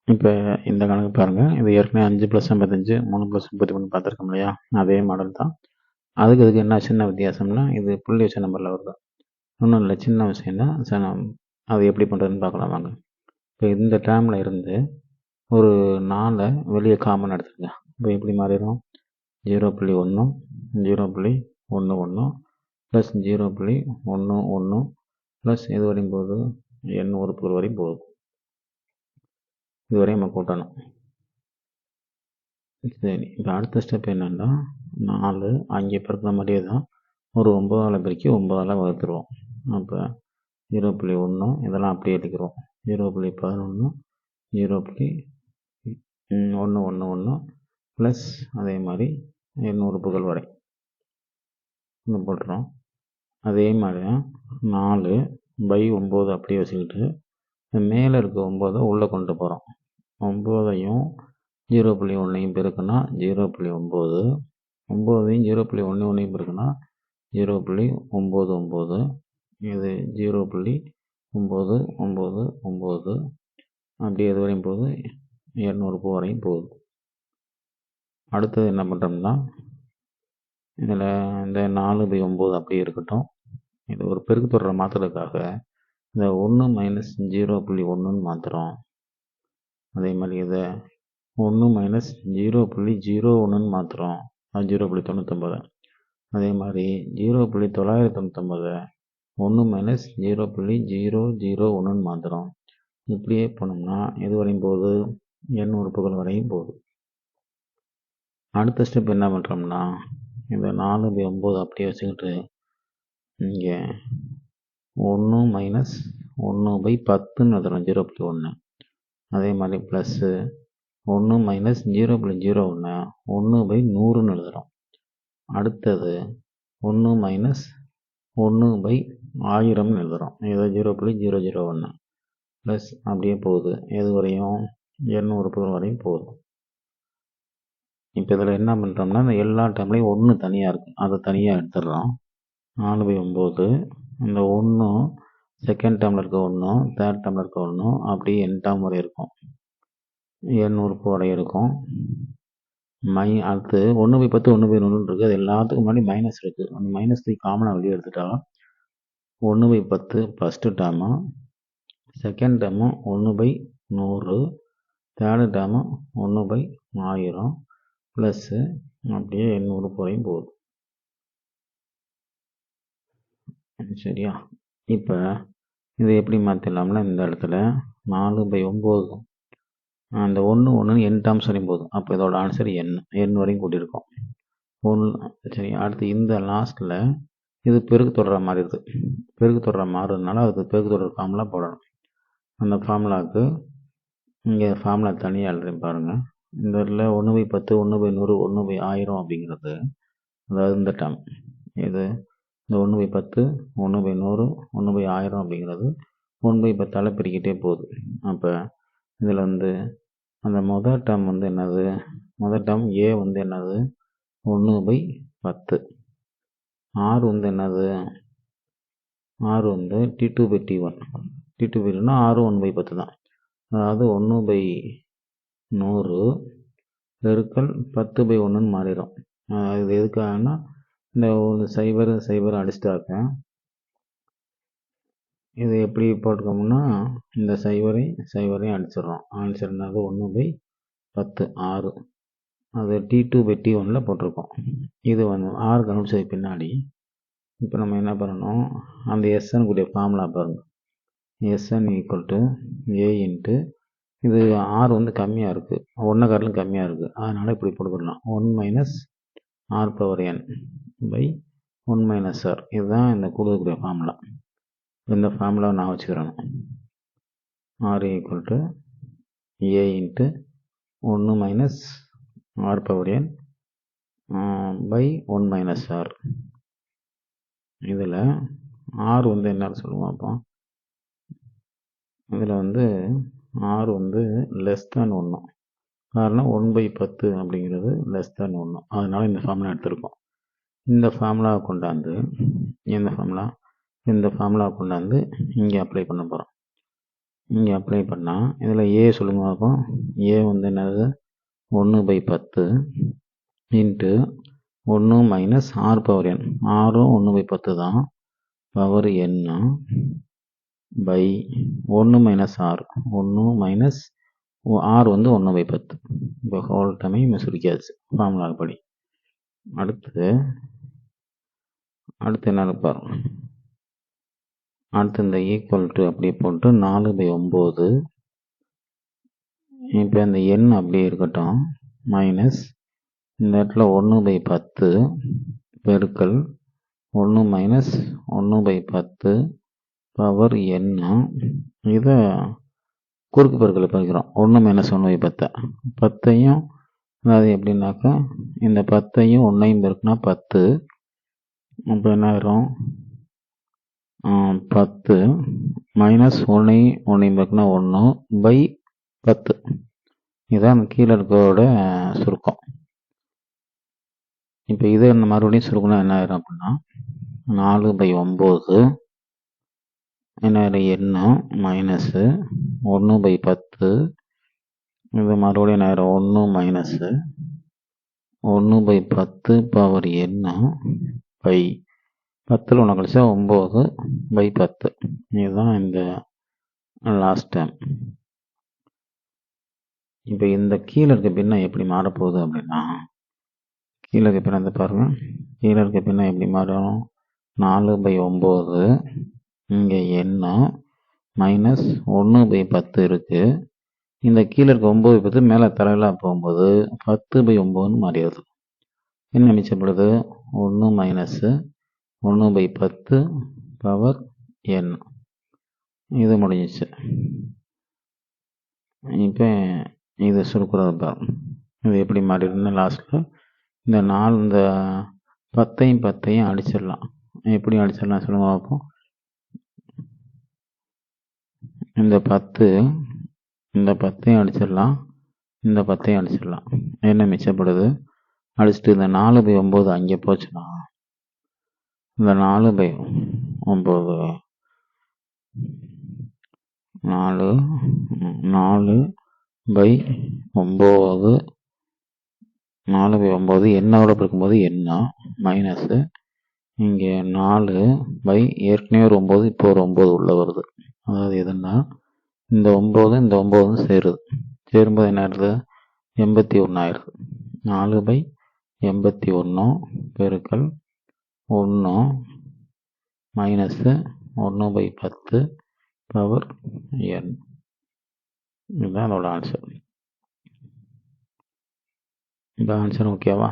இப்போ இந்த கணக்கு பாருங்கள். இது ஏற்கனவே 5 + 55 3 + 33 பார்த்துருக்கோம் இல்லையா? அதே மாடல் தான். அதுக்கு என்ன சின்ன வித்தியாசம்னா, இது புள்ளி வச்ச நம்பரில் வருது. ஒன்றும் இல்லை, சின்ன விஷயம் தான். அது எப்படி பண்ணுறதுன்னு பார்க்கலாம் வாங்க. இப்போ இந்த டேர்மில் இருந்து ஒரு 4 வெளியே காமன் எடுத்துருங்க. இப்போ எப்படி மாறிடும்? 0.1 0.11 ப்ளஸ் 0.11 ப்ளஸ் இது வரையும் போகுது, எண் உறுப்புகள் வரையும் போகுது. இதுவரையும் நம்ம கூட்டணும். சரி, இப்போ அடுத்த ஸ்டெப் என்னென்னா, 4 அங்கே பிறக்கிற மாதிரியே தான் ஒரு 9ஆல் பெருக்கி 9ஆல் வகுத்துருவோம். அப்போ 0.1 இதெல்லாம் அப்படியே எழுதிக்கிறோம். 0.11 0.111 ப்ளஸ் அதே மாதிரி எண் உறுப்புகள் வரை இங்கே போட்டுறோம். அதே மாதிரி தான் 4/9 அப்படியே வச்சுக்கிட்டு மேலே இருக்க 9 உள்ளே கொண்டு போகிறோம். 9ஐயும் 0.1ஐயும் பெருக்குன்னா 0.9, 9ஐயும் 0.11ஐயும் பெருக்குன்னா 0.99, இது 0.999 அப்படியே இது வரையும் போகுது, 200 வரையும் போகுது. அடுத்தது என்ன பண்ணுறோம்னா, இதில் இந்த 4/9 அப்படியே இருக்கட்டும். இது ஒரு பெருக்கு தொடரை மாற்றுறதுக்காக இந்த 1 - 0.1ன்னு மாற்றுறோம். அதே மாதிரி இதை 1 - 0.01ன்னு மாற்றுறோம். அது 0.99. அதே மாதிரி 0.999 1 - 0.001ன்னு மாற்றுறோம். இப்படியே போனோம்னா இது வரையும் போகுது, எண் உறுப்புகள் வரையும் போகுது. அடுத்த ஸ்டெப் என்ன பண்ணுறோம்னா, இந்த 4/9 அப்படியே வச்சுக்கிட்டு இங்கே 1 - 1/10ன்னு எழுதுறோம், 0.1. அதே மாதிரி ப்ளஸ்ஸு 1 - 0.01 1/100ன்னு எழுதுகிறோம். அடுத்தது 1 - 1/1000ன்னு எழுதுகிறோம். இதை 0.001 ப்ளஸ் அப்படியே போகுது, எது வரையும் எண் உறுப்புகள் வரையும் போகுது. இப்போ இதில் என்ன பண்ணுறோம்னா, இந்த எல்லா டேர்ம்லேயும் 1 தனியாக இருக்குது, அதை தனியாக எடுத்துடுறோம். 4/9 இந்த 1 செகண்ட் டேர்மில் இருக்க 1 தேர்ட் டேர்மில் இருக்க 1 அப்படியே என் டேர்ம் வரை இருக்கும், எண் உறுப்பு வரை இருக்கும். அடுத்து 1/10 1/100 இருக்குது. அது எல்லாத்துக்கும் முன்னாடி மைனஸ் இருக்குது. அந்த -3 காமனாக வெளியே எடுத்துட்டா 1/10 first term, second term 1/100, third term 1/1000 plus அப்படியே எண் உறுப்பு வரையும் போகுது. சரியா? இப்போ இதை எப்படி மாற்றிடலாம்னா, இந்த இடத்துல 4/9 அந்த 1 என் டேர்ம்ஸ் வரையும் போகுது. அப்போ இதோட ஆன்சர் எண் வரையும் கூட்டியிருக்கோம். 1 சரி. அடுத்து இந்த லாஸ்ட்டில் இது பெருக்கு தொடர மாதிரி இருக்குது. பெருக்கு தொடர மாறுறதுனால அதுக்கு பெருக்கு தொடர் ஃபார்முலா போடணும். அந்த ஃபார்முலாவுக்கு இங்கே ஃபார்முலா தனியாக எழுதுறேன் பாருங்கள். இந்த இடத்துல 1/10 1/100 1/1000 அப்படிங்கிறது, அதாவது இந்த டேர்ம் இது இந்த 1/10 1/100 1/1000 அப்படிங்கிறது 1/10ஆல் பெருக்கிட்டே போகுது. அப்போ இதில் அந்த முதல் டேர்ம் என்னது, முதல் டேர்ம் ஏ என்னது 1/10, ஆர் என்னது, ஆர் T2/T1, T2/T1 ஆர் 1/10 தான். அதாவது 1/100 பெருக்கல் 10/1ன்னு மாறிடும். இது எதுக்காகனா, இந்த 0 அடிச்சிட்டாக்க இது எப்படி போட்டுக்கோம்னா, இந்த 0 அடிச்சிடுறோம். ஆன்சர் என்னது 1/10 ஆறு. அது T2/T1ல போட்டிருக்கோம். இது ஆறு கண்டுபிடிச்சதுக்கு பின்னாடி இப்போ நம்ம என்ன பண்ணணும், அந்த SN கூடிய ஃபார்முலா பாருங்கள். SN = A இன்ட்டு இது ஆர் கம்மியாக இருக்குது, 1 காட்டிலும் கம்மியாக இருக்குது, அதனால் இப்படி போட்டுக்கலாம் 1 - R/n/1 - R. இதுதான் இந்த கொடுக்கக்கூடிய ஃபார்முலா. இந்த ஃபார்முலாவை நான் வச்சுக்கிறேன். R = A into 1 - R/n/1 - R. இதில் ஆர் என்ன சொல்லுவோம். அப்போ இதில் ஆர் லெஸ் தேன் 1, காரணம் 1/10 அப்படிங்கிறது லெஸ் தேன் 1, அதனால் இந்த ஃபார்முலா எடுத்திருக்கோம். இந்த ஃபார்முலாவை கொண்டாந்து இந்த ஃபார்முலாவை கொண்டாந்து இங்கே அப்ளை பண்ண போகிறோம். இங்கே அப்ளை பண்ணால் இதில் ஏ சொல்லுங்க பார்ப்போம். ஏ வந்து என்னது 1/10 into 1 minus r power n. ஆரும் 1/10 தான். Power n by 1 minus r. 1 minus r வந்து 1/10. இப்போ ஹோல் டைமையும் சுருக்கியாச்சு ஃபார்முலா படி. அடுத்து என்ன இருப்பார், அடுத்து இந்த ஈக்குவல் டு அப்படியே போட்டு 4/9. இப்போ இந்த எண் அப்படியே இருக்கட்டும். மைனஸ் இந்த இடத்துல 1/10 பெருக்கல் 1 மைனஸ் 1/10 பவர் என். இதை குறுக்கு பெருக்கலை பெருக்கிறோம். 1 மைனஸ் 1/10 10ஐயும், அதாவது எப்படின்னாக்கா இந்த 10ஐயும் 1ஐயும் பெருக்குனா 10. அப்போ என்ன ஆயிரும், 10 மைனஸ் 1ஐயும் பெருக்குனா 1/10. இதுதான் கீழே இருக்கோட சுருக்கம். இப்போ இதை மறுபடியும் சுருக்கணும் என்ன ஆயிரும் அப்படின்னா 4/9 என்ன ஆயிரும் எண்ணு மைனஸு 1/10. இது மறுபடியும் என்ன ஆயிரும் 1 மைனஸு 1/10 பவர் எண்ணு பை 10ல் 1 கழிச்சா 9/10. இதுதான் இந்த லாஸ்ட் டைம். இப்போ இந்த கீழே இருக்க பின்ன எப்படி மாறப்போகுது அப்படின்னா, கீழே இருக்க பின்ன வந்து பாருங்கள். கீழே இருக்க பின்ன எப்படி மாறும், 4/9 இங்கே என்ன மைனஸ் 1/10 இருக்குது. இந்த கீழே இருக்க 9/10 மேலே தலையெல்லாம் போகும்போது 10/9 மாறிடுது. என்ன மிச்சப்படுது, 1 மைனஸு 1/10 பவர் என். இது முடிஞ்சிச்சு. இப்போ இது சுருக்குறது தான். இது எப்படி மாறிடுதுன்னு லாஸ்ட்டில் இந்த 10ஐயும் அடிச்சிடலாம். எப்படி அடிச்சிடலாம் சொல்லுங்க பார்ப்போம். இந்த 10ஐயும் அடிச்சிடலாம், இந்த 10ஐயும் அடிச்சிடலாம். என்ன மிச்சப்படுது, அடிச்சுட்டு இந்த 4/9 அங்கே போச்சுன்னா இந்த 4/9 4/9 என்னோட இருக்கும்போது என்ன மைனஸு இங்கே 4 ஏற்கனவே ஒரு 9, இப்போ ஒரு 9 உள்ள வருது. அதாவது எதுன்னா இந்த 9 சேருது. சேரும்போது என்ன ஆயிடுது 81 ஆயிடுது. 4/81 பெருக்கல் 1 மைனஸு 1/10 பவர் என். இதுதான் அதோட ஆன்சர். இந்த ஆன்சர் ஓகேவா?